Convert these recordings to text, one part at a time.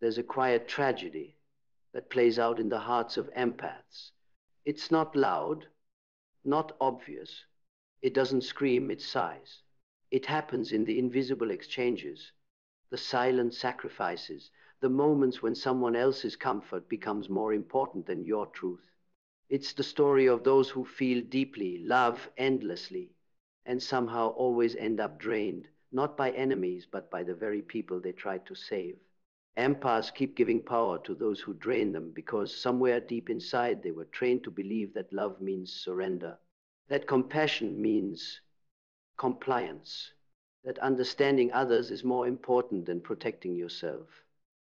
There's a quiet tragedy that plays out in the hearts of empaths. It's not loud, not obvious. It doesn't scream, it sighs. It happens in the invisible exchanges, the silent sacrifices, the moments when someone else's comfort becomes more important than your truth. It's the story of those who feel deeply, love endlessly, and somehow always end up drained, not by enemies, but by the very people they tried to save. Empaths keep giving power to those who drain them because somewhere deep inside they were trained to believe that love means surrender, that compassion means compliance, that understanding others is more important than protecting yourself.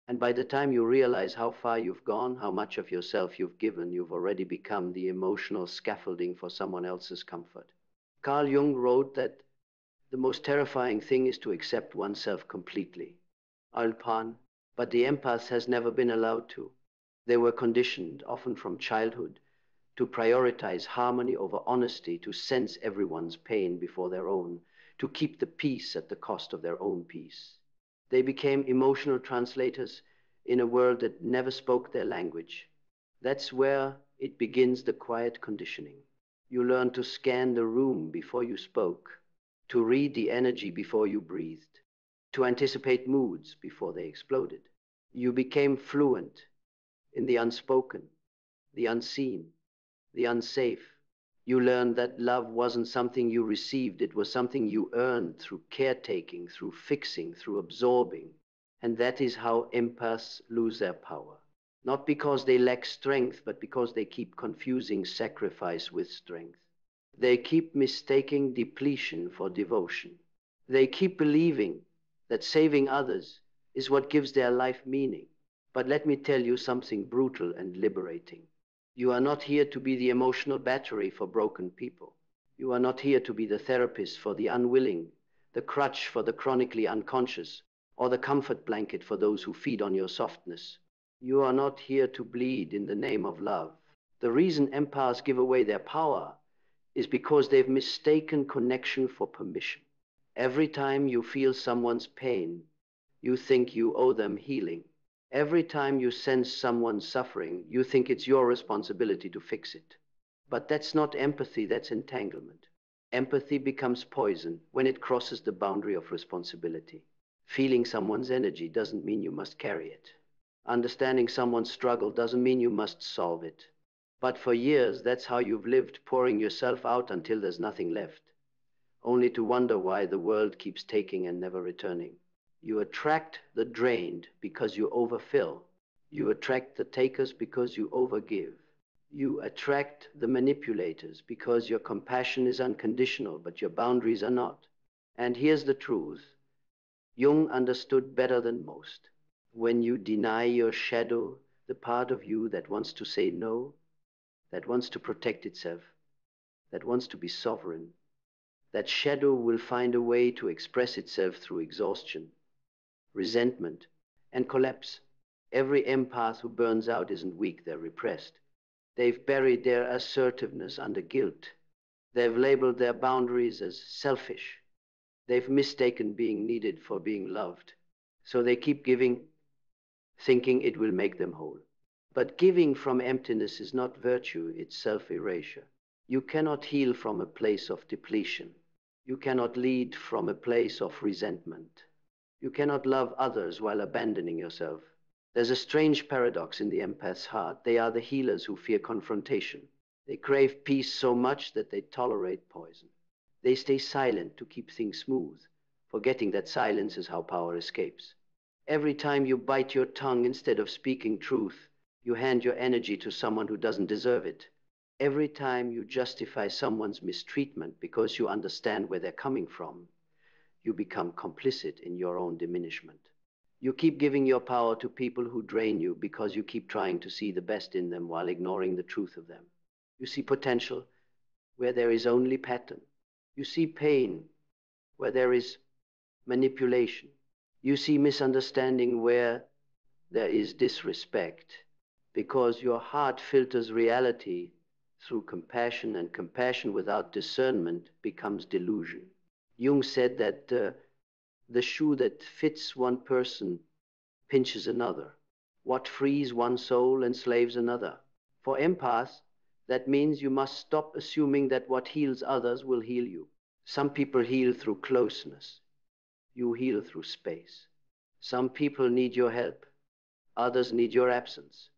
And by the time you realize how far you've gone, how much of yourself you've given, you've already become the emotional scaffolding for someone else's comfort. Carl Jung wrote that the most terrifying thing is to accept oneself completely. Alpan, but the empath has never been allowed to. They were conditioned, often from childhood, to prioritize harmony over honesty, to sense everyone's pain before their own, to keep the peace at the cost of their own peace. They became emotional translators in a world that never spoke their language. That's where it begins, the quiet conditioning. You learn to scan the room before you spoke, to read the energy before you breathed, to anticipate moods before they exploded. You became fluent in the unspoken, the unseen, the unsafe. You learned that love wasn't something you received, it was something you earned through caretaking, through fixing, through absorbing. And that is how empaths lose their power. Not because they lack strength, but because they keep confusing sacrifice with strength. They keep mistaking depletion for devotion. They keep believing that saving others is what gives their life meaning. But let me tell you something brutal and liberating. You are not here to be the emotional battery for broken people. You are not here to be the therapist for the unwilling, the crutch for the chronically unconscious, or the comfort blanket for those who feed on your softness. You are not here to bleed in the name of love. The reason empaths give away their power is because they've mistaken connection for permission. Every time you feel someone's pain, you think you owe them healing. Every time you sense someone's suffering, you think it's your responsibility to fix it. But that's not empathy, that's entanglement. Empathy becomes poison when it crosses the boundary of responsibility. Feeling someone's energy doesn't mean you must carry it. Understanding someone's struggle doesn't mean you must solve it. But for years, that's how you've lived, pouring yourself out until there's nothing left, only to wonder why the world keeps taking and never returning. You attract the drained because you overfill. You attract the takers because you overgive. You attract the manipulators because your compassion is unconditional, but your boundaries are not. And here's the truth. Jung understood better than most. When you deny your shadow, the part of you that wants to say no, that wants to protect itself, that wants to be sovereign, that shadow will find a way to express itself through exhaustion, resentment, and collapse. Every empath who burns out isn't weak, they're repressed. They've buried their assertiveness under guilt. They've labeled their boundaries as selfish. They've mistaken being needed for being loved. So they keep giving, thinking it will make them whole. But giving from emptiness is not virtue, it's self-erasure. You cannot heal from a place of depletion. You cannot lead from a place of resentment. You cannot love others while abandoning yourself. There's a strange paradox in the empath's heart. They are the healers who fear confrontation. They crave peace so much that they tolerate poison. They stay silent to keep things smooth, forgetting that silence is how power escapes. Every time you bite your tongue instead of speaking truth, you hand your energy to someone who doesn't deserve it. Every time you justify someone's mistreatment because you understand where they're coming from, you become complicit in your own diminishment. You keep giving your power to people who drain you because you keep trying to see the best in them while ignoring the truth of them. You see potential where there is only pattern. You see pain where there is manipulation. You see misunderstanding where there is disrespect, because your heart filters reality through compassion, and compassion without discernment becomes delusion. Jung said that the shoe that fits one person pinches another. What frees one soul enslaves another. For empaths, that means you must stop assuming that what heals others will heal you. Some people heal through closeness. You heal through space. Some people need your help. Others need your absence.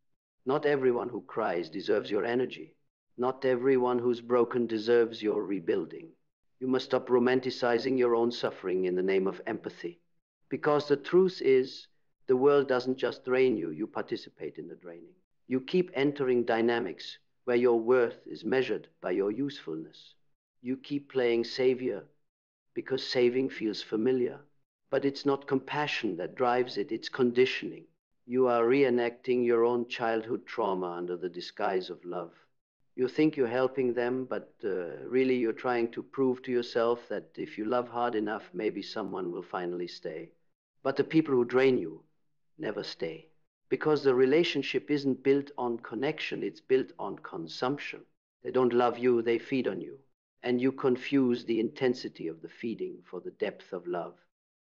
Not everyone who cries deserves your energy. Not everyone who's broken deserves your rebuilding. You must stop romanticizing your own suffering in the name of empathy. Because the truth is, the world doesn't just drain you, you participate in the draining. You keep entering dynamics where your worth is measured by your usefulness. You keep playing savior because saving feels familiar. But it's not compassion that drives it, it's conditioning. You are reenacting your own childhood trauma under the disguise of love. You think you're helping them, but really you're trying to prove to yourself that if you love hard enough, maybe someone will finally stay. But the people who drain you never stay. Because the relationship isn't built on connection, it's built on consumption. They don't love you, they feed on you. And you confuse the intensity of the feeding for the depth of love.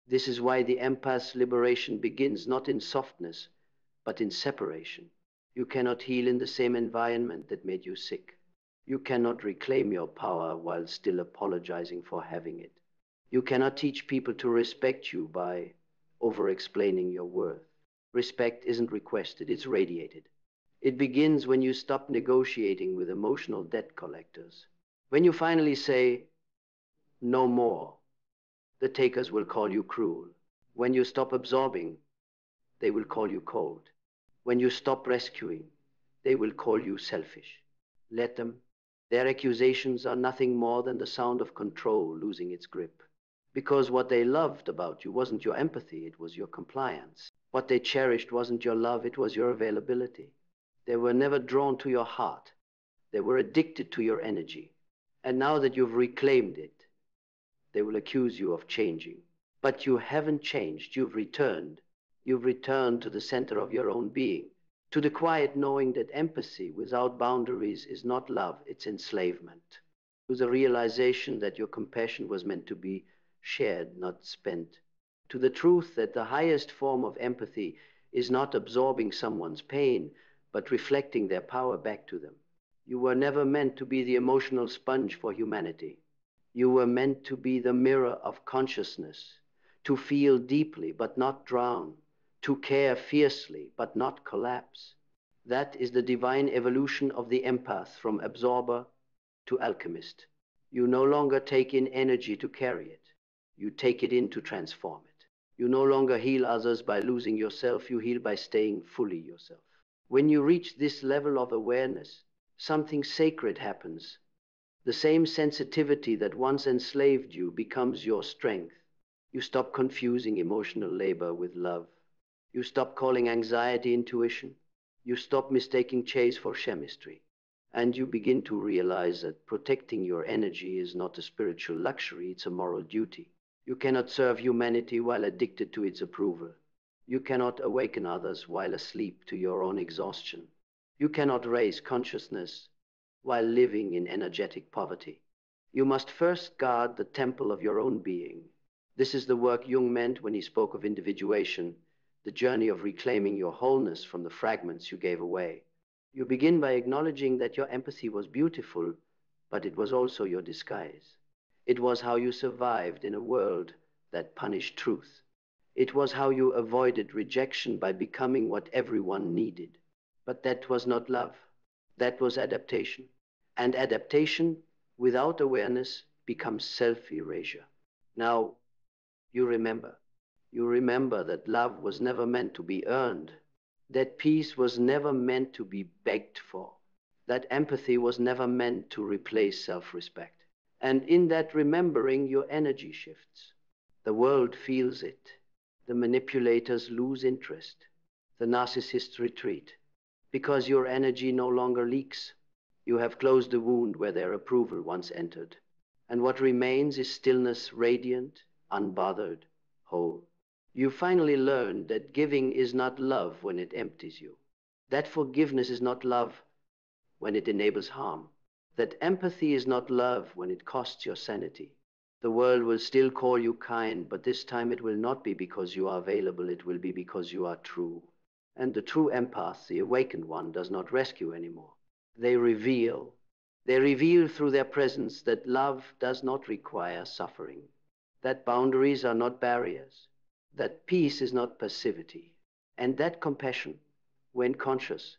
This is why the empath's liberation begins not in softness, but in separation. You cannot heal in the same environment that made you sick. You cannot reclaim your power while still apologizing for having it. You cannot teach people to respect you by over-explaining your worth. Respect isn't requested, it's radiated. It begins when you stop negotiating with emotional debt collectors. When you finally say, no more, the takers will call you cruel. When you stop absorbing, they will call you cold. When you stop rescuing, they will call you selfish. Let them. Their accusations are nothing more than the sound of control losing its grip. Because what they loved about you wasn't your empathy, it was your compliance. What they cherished wasn't your love, it was your availability. They were never drawn to your heart. They were addicted to your energy. And now that you've reclaimed it, they will accuse you of changing. But you haven't changed, you've returned. You've returned to the center of your own being, to the quiet knowing that empathy without boundaries is not love, it's enslavement. To the realization that your compassion was meant to be shared, not spent. To the truth that the highest form of empathy is not absorbing someone's pain, but reflecting their power back to them. You were never meant to be the emotional sponge for humanity. You were meant to be the mirror of consciousness, to feel deeply but not drown, to care fiercely but not collapse. That is the divine evolution of the empath from absorber to alchemist. You no longer take in energy to carry it. You take it in to transform it. You no longer heal others by losing yourself. You heal by staying fully yourself. When you reach this level of awareness, something sacred happens. The same sensitivity that once enslaved you becomes your strength. You stop confusing emotional labor with love. You stop calling anxiety intuition. You stop mistaking chase for chemistry. And you begin to realize that protecting your energy is not a spiritual luxury, it's a moral duty. You cannot serve humanity while addicted to its approval. You cannot awaken others while asleep to your own exhaustion. You cannot raise consciousness while living in energetic poverty. You must first guard the temple of your own being. This is the work Jung meant when he spoke of individuation, the journey of reclaiming your wholeness from the fragments you gave away. You begin by acknowledging that your empathy was beautiful, but it was also your disguise. It was how you survived in a world that punished truth. It was how you avoided rejection by becoming what everyone needed. But that was not love. That was adaptation. And adaptation without awareness becomes self-erasure. Now, you remember. You remember that love was never meant to be earned. That peace was never meant to be begged for. That empathy was never meant to replace self-respect. And in that remembering, your energy shifts. The world feels it. The manipulators lose interest. The narcissists retreat. Because your energy no longer leaks. You have closed the wound where their approval once entered. And what remains is stillness, radiant, unbothered, whole. You finally learned that giving is not love when it empties you. That forgiveness is not love when it enables harm. That empathy is not love when it costs your sanity. The world will still call you kind, but this time it will not be because you are available, it will be because you are true. And the true empath, the awakened one, does not rescue anymore. They reveal. They reveal through their presence that love does not require suffering, that boundaries are not barriers, that peace is not passivity, and that compassion, when conscious,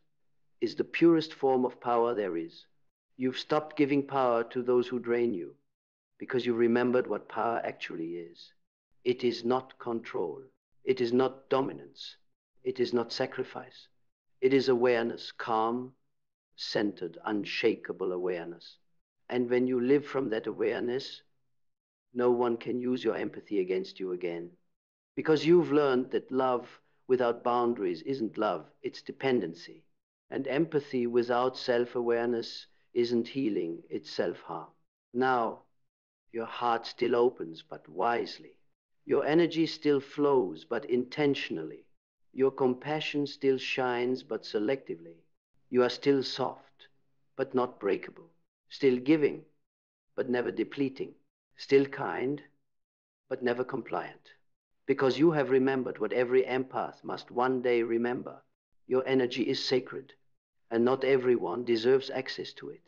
is the purest form of power there is. You've stopped giving power to those who drain you because you remembered what power actually is. It is not control. It is not dominance. It is not sacrifice. It is awareness, calm, centered, unshakable awareness. And when you live from that awareness, no one can use your empathy against you again. Because you've learned that love without boundaries isn't love, it's dependency. And empathy without self-awareness isn't healing, it's self-harm. Now, your heart still opens, but wisely. Your energy still flows, but intentionally. Your compassion still shines, but selectively. You are still soft, but not breakable. Still giving, but never depleting. Still kind, but never compliant. Because you have remembered what every empath must one day remember. Your energy is sacred, and not everyone deserves access to it.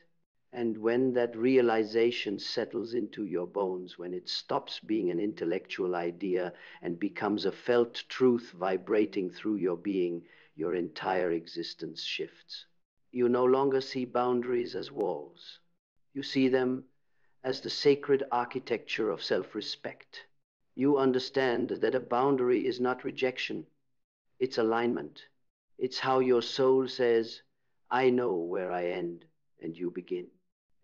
And when that realization settles into your bones, when it stops being an intellectual idea and becomes a felt truth vibrating through your being, your entire existence shifts. You no longer see boundaries as walls. You see them as the sacred architecture of self-respect. You understand that a boundary is not rejection, it's alignment. It's how your soul says, I know where I end and you begin.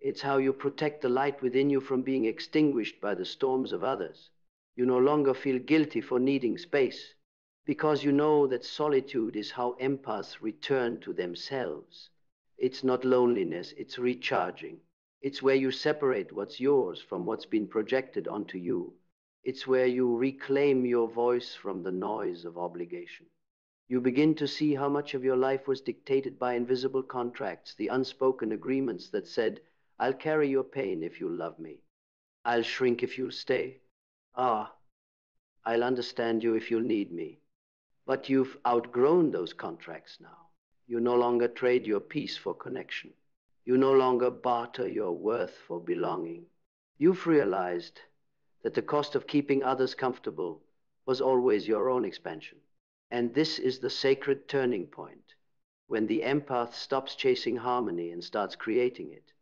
It's how you protect the light within you from being extinguished by the storms of others. You no longer feel guilty for needing space, because you know that solitude is how empaths return to themselves. It's not loneliness, it's recharging. It's where you separate what's yours from what's been projected onto you. It's where you reclaim your voice from the noise of obligation. You begin to see how much of your life was dictated by invisible contracts, the unspoken agreements that said, I'll carry your pain if you'll love me. I'll shrink if you'll stay. Ah, I'll understand you if you'll need me. But you've outgrown those contracts now. You no longer trade your peace for connection. You no longer barter your worth for belonging. You've realized that the cost of keeping others comfortable was always your own expansion. And this is the sacred turning point, when the empath stops chasing harmony and starts creating it.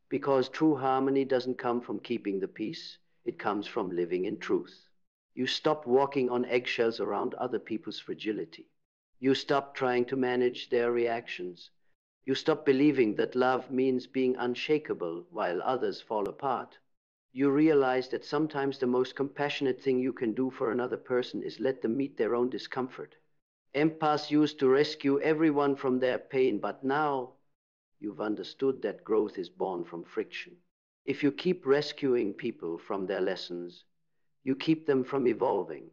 Because true harmony doesn't come from keeping the peace, it comes from living in truth. You stop walking on eggshells around other people's fragility. You stop trying to manage their reactions. You stop believing that love means being unshakable while others fall apart. You realize that sometimes the most compassionate thing you can do for another person is let them meet their own discomfort. Empaths used to rescue everyone from their pain, but now you've understood that growth is born from friction. If you keep rescuing people from their lessons, you keep them from evolving.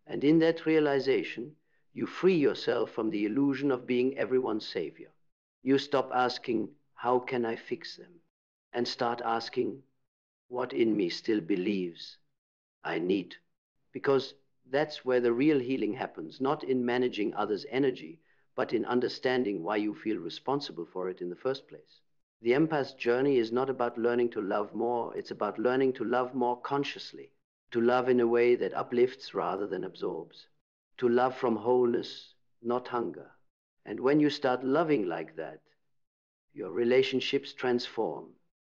And in that realization, you free yourself from the illusion of being everyone's savior. You stop asking, how can I fix them? And start asking, what in me still believes I need? Because that's where the real healing happens, not in managing others' energy, but in understanding why you feel responsible for it in the first place. The empath's journey is not about learning to love more, it's about learning to love more consciously, to love in a way that uplifts rather than absorbs, to love from wholeness, not hunger. And when you start loving like that, your relationships transform.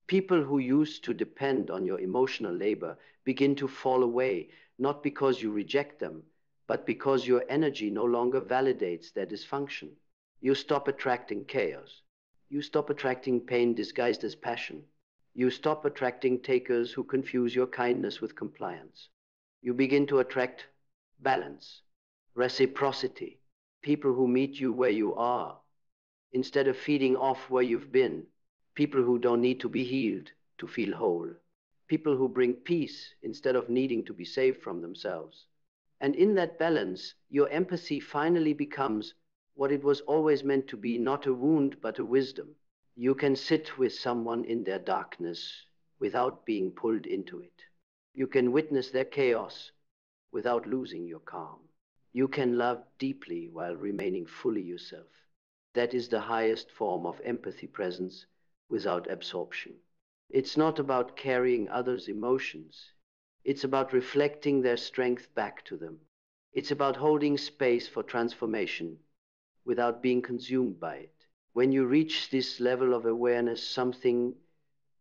People who used to depend on your emotional labor begin to fall away, not because you reject them, but because your energy no longer validates their dysfunction. You stop attracting chaos. You stop attracting pain disguised as passion. You stop attracting takers who confuse your kindness with compliance. You begin to attract balance, reciprocity, people who meet you where you are, instead of feeding off where you've been, people who don't need to be healed to feel whole, people who bring peace instead of needing to be saved from themselves. And in that balance, your empathy finally becomes what it was always meant to be, not a wound, but a wisdom. You can sit with someone in their darkness without being pulled into it. You can witness their chaos without losing your calm. You can love deeply while remaining fully yourself. That is the highest form of empathy presence without absorption. It's not about carrying others' emotions. It's about reflecting their strength back to them. It's about holding space for transformation without being consumed by it. When you reach this level of awareness, something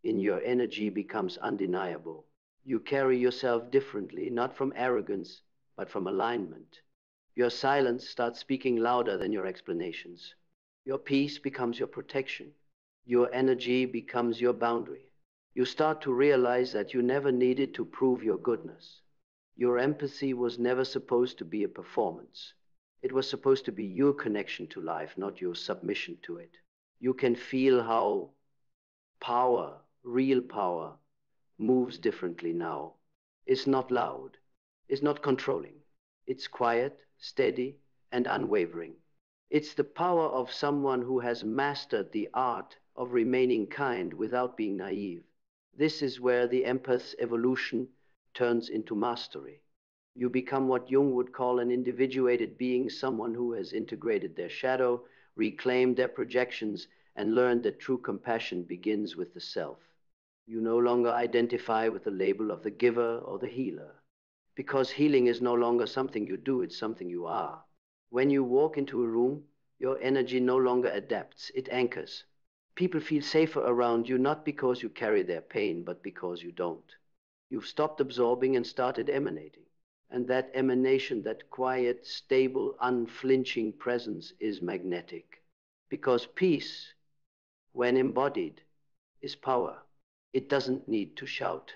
in your energy becomes undeniable. You carry yourself differently, not from arrogance, but from alignment. Your silence starts speaking louder than your explanations. Your peace becomes your protection. Your energy becomes your boundary. You start to realize that you never needed to prove your goodness. Your empathy was never supposed to be a performance. It was supposed to be your connection to life, not your submission to it. You can feel how power, real power, moves differently now. It's not loud. It's not controlling. It's quiet, steady, and unwavering. It's the power of someone who has mastered the art of remaining kind without being naive. This is where the empath's evolution turns into mastery. You become what Jung would call an individuated being, someone who has integrated their shadow, reclaimed their projections, and learned that true compassion begins with the self. You no longer identify with the label of the giver or the healer, because healing is no longer something you do, it's something you are. When you walk into a room, your energy no longer adapts, it anchors. People feel safer around you not because you carry their pain, but because you don't. You've stopped absorbing and started emanating. And that emanation, that quiet, stable, unflinching presence is magnetic. Because peace, when embodied, is power. It doesn't need to shout.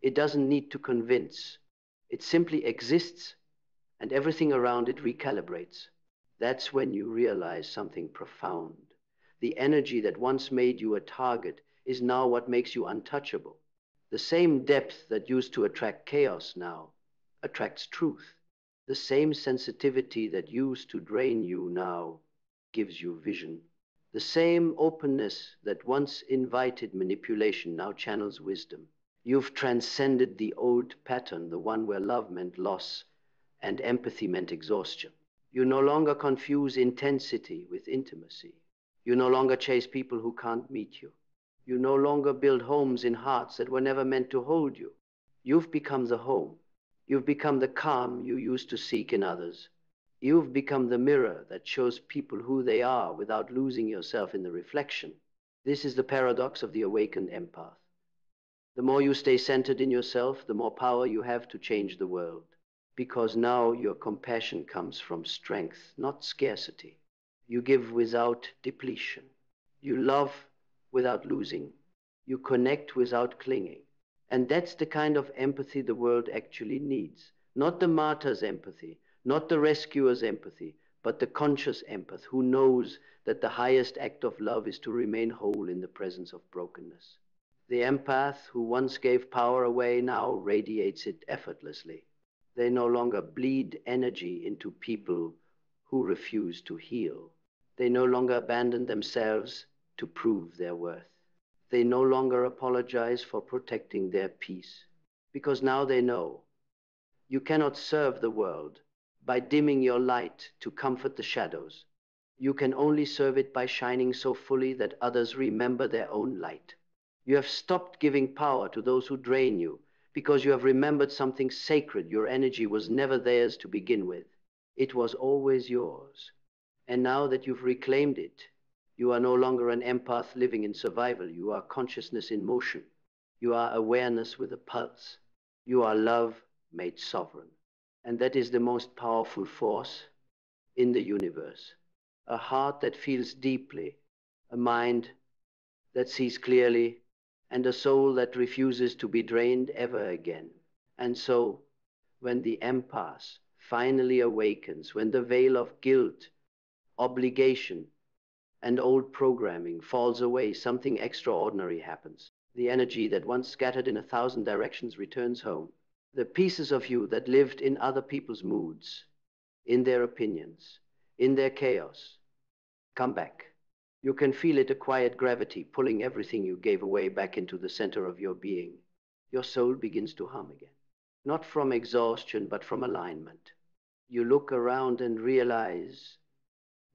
It doesn't need to convince. It simply exists, and everything around it recalibrates. That's when you realize something profound. The energy that once made you a target is now what makes you untouchable. The same depth that used to attract chaos now attracts truth. The same sensitivity that used to drain you now gives you vision. The same openness that once invited manipulation now channels wisdom. You've transcended the old pattern, the one where love meant loss and empathy meant exhaustion. You no longer confuse intensity with intimacy. You no longer chase people who can't meet you. You no longer build homes in hearts that were never meant to hold you. You've become the home. You've become the calm you used to seek in others. You've become the mirror that shows people who they are without losing yourself in the reflection. This is the paradox of the awakened empath. The more you stay centered in yourself, the more power you have to change the world. Because now your compassion comes from strength, not scarcity. You give without depletion. You love without losing. You connect without clinging. And that's the kind of empathy the world actually needs. Not the martyr's empathy, not the rescuer's empathy, but the conscious empath who knows that the highest act of love is to remain whole in the presence of brokenness. The empath who once gave power away now radiates it effortlessly. They no longer bleed energy into people who refuse to heal. They no longer abandon themselves to prove their worth. They no longer apologize for protecting their peace, because now they know you cannot serve the world by dimming your light to comfort the shadows. You can only serve it by shining so fully that others remember their own light. You have stopped giving power to those who drain you because you have remembered something sacred. Your energy was never theirs to begin with. It was always yours. And now that you've reclaimed it, you are no longer an empath living in survival. You are consciousness in motion. You are awareness with a pulse. You are love made sovereign. And that is the most powerful force in the universe. A heart that feels deeply, a mind that sees clearly, and a soul that refuses to be drained ever again. And so, when the empath finally awakens, when the veil of guilt, obligation, and old programming falls away, something extraordinary happens. The energy that once scattered in 1,000 directions returns home. The pieces of you that lived in other people's moods, in their opinions, in their chaos, come back. You can feel it, a quiet gravity pulling everything you gave away back into the center of your being. your soul begins to hum again. Not from exhaustion, but from alignment. You look around and realize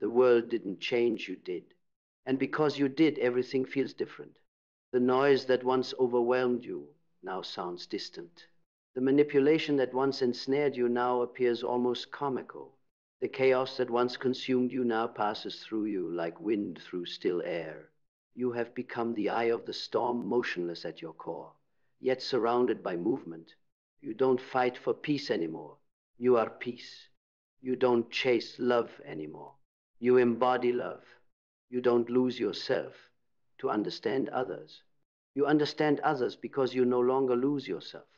the world didn't change, you did. And because you did, everything feels different. The noise that once overwhelmed you now sounds distant. The manipulation that once ensnared you now appears almost comical. The chaos that once consumed you now passes through you like wind through still air. You have become the eye of the storm, motionless at your core, yet surrounded by movement. You don't fight for peace anymore. You are peace. You don't chase love anymore. You embody love. You don't lose yourself to understand others. You understand others because you no longer lose yourself.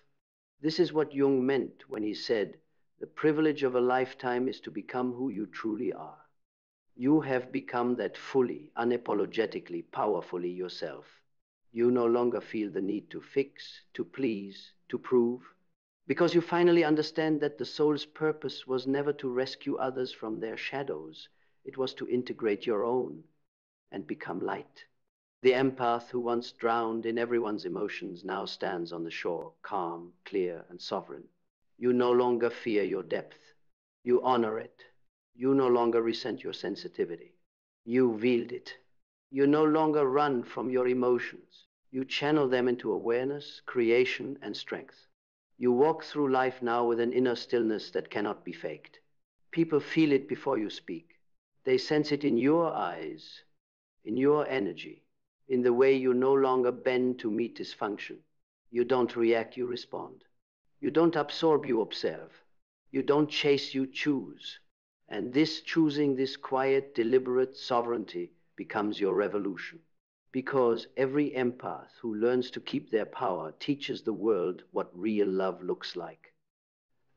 This is what Jung meant when he said, "The privilege of a lifetime is to become who you truly are." You have become that fully, unapologetically, powerfully yourself. You no longer feel the need to fix, to please, to prove, because you finally understand that the soul's purpose was never to rescue others from their shadows. It was to integrate your own and become light. The empath who once drowned in everyone's emotions now stands on the shore, calm, clear, and sovereign. You no longer fear your depth. You honor it. You no longer resent your sensitivity. You wield it. You no longer run from your emotions. You channel them into awareness, creation, and strength. You walk through life now with an inner stillness that cannot be faked. People feel it before you speak. They sense it in your eyes, in your energy, in the way you no longer bend to meet dysfunction. You don't react, you respond. You don't absorb, you observe. You don't chase, you choose. And this choosing, this quiet, deliberate sovereignty becomes your revolution. Because every empath who learns to keep their power teaches the world what real love looks like.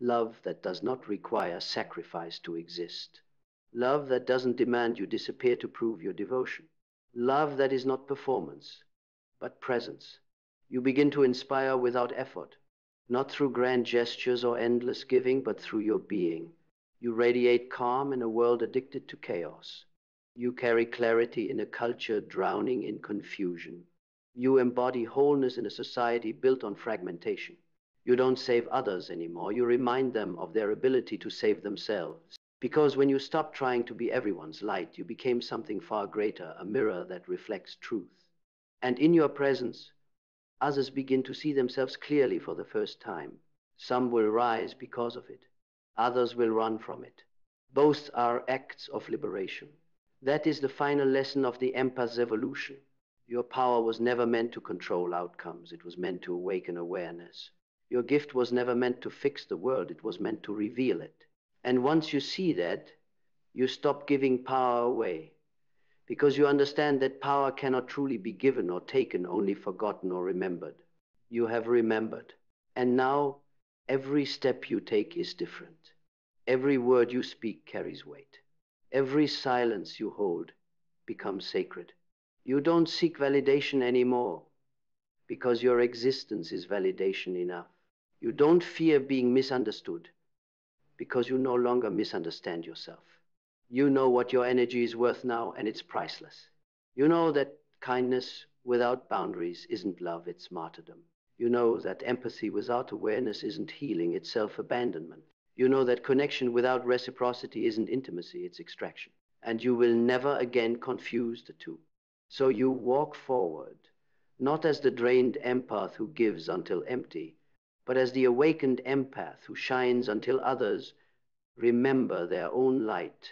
Love that does not require sacrifice to exist. Love that doesn't demand you disappear to prove your devotion. Love that is not performance, but presence. You begin to inspire without effort, not through grand gestures or endless giving, but through your being. You radiate calm in a world addicted to chaos. You carry clarity in a culture drowning in confusion. You embody wholeness in a society built on fragmentation. You don't save others anymore. You remind them of their ability to save themselves. Because when you stopped trying to be everyone's light, you became something far greater, a mirror that reflects truth. And in your presence, others begin to see themselves clearly for the first time. Some will rise because of it. Others will run from it. Both are acts of liberation. That is the final lesson of the empath's evolution. Your power was never meant to control outcomes. It was meant to awaken awareness. Your gift was never meant to fix the world. It was meant to reveal it. And once you see that, you stop giving power away, because you understand that power cannot truly be given or taken, only forgotten or remembered. You have remembered. And now, every step you take is different. Every word you speak carries weight. Every silence you hold becomes sacred. You don't seek validation anymore, because your existence is validation enough. You don't fear being misunderstood, because you no longer misunderstand yourself. You know what your energy is worth now, and it's priceless. You know that kindness without boundaries isn't love, it's martyrdom. You know that empathy without awareness isn't healing, it's self-abandonment. You know that connection without reciprocity isn't intimacy, it's extraction. And you will never again confuse the two. So you walk forward, not as the drained empath who gives until empty, but as the awakened empath who shines until others remember their own light.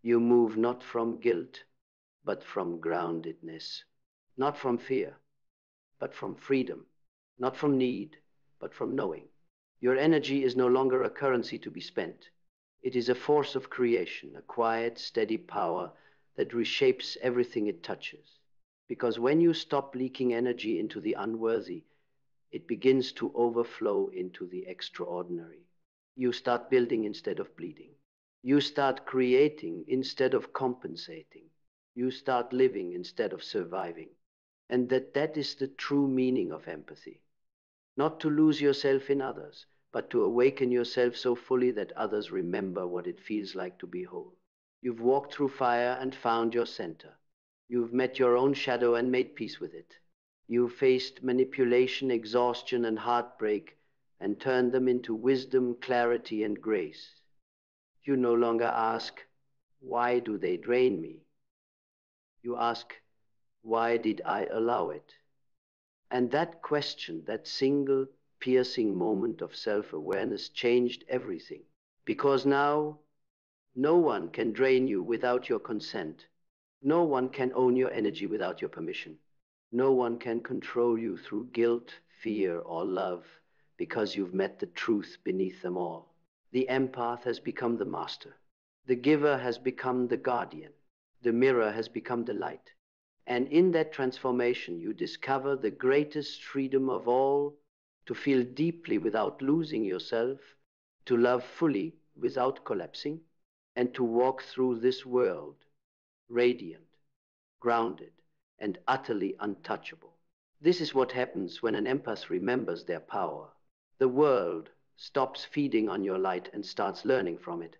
You move not from guilt, but from groundedness. Not from fear, but from freedom. Not from need, but from knowing. Your energy is no longer a currency to be spent. It is a force of creation, a quiet, steady power that reshapes everything it touches. Because when you stop leaking energy into the unworthy, it begins to overflow into the extraordinary. You start building instead of bleeding. You start creating instead of compensating. You start living instead of surviving. And that is the true meaning of empathy. Not to lose yourself in others, but to awaken yourself so fully that others remember what it feels like to be whole. You've walked through fire and found your center. You've met your own shadow and made peace with it. You faced manipulation, exhaustion, and heartbreak and turned them into wisdom, clarity, and grace. You no longer ask, why do they drain me? You ask, why did I allow it? And that question, that single piercing moment of self-awareness changed everything. Because now, no one can drain you without your consent. No one can own your energy without your permission. No one can control you through guilt, fear, or love, because you've met the truth beneath them all. The empath has become the master. The giver has become the guardian. The mirror has become the light. And in that transformation, you discover the greatest freedom of all, to feel deeply without losing yourself, to love fully without collapsing, and to walk through this world radiant, grounded, and utterly untouchable. This is what happens when an empath remembers their power. The world stops feeding on your light and starts learning from it.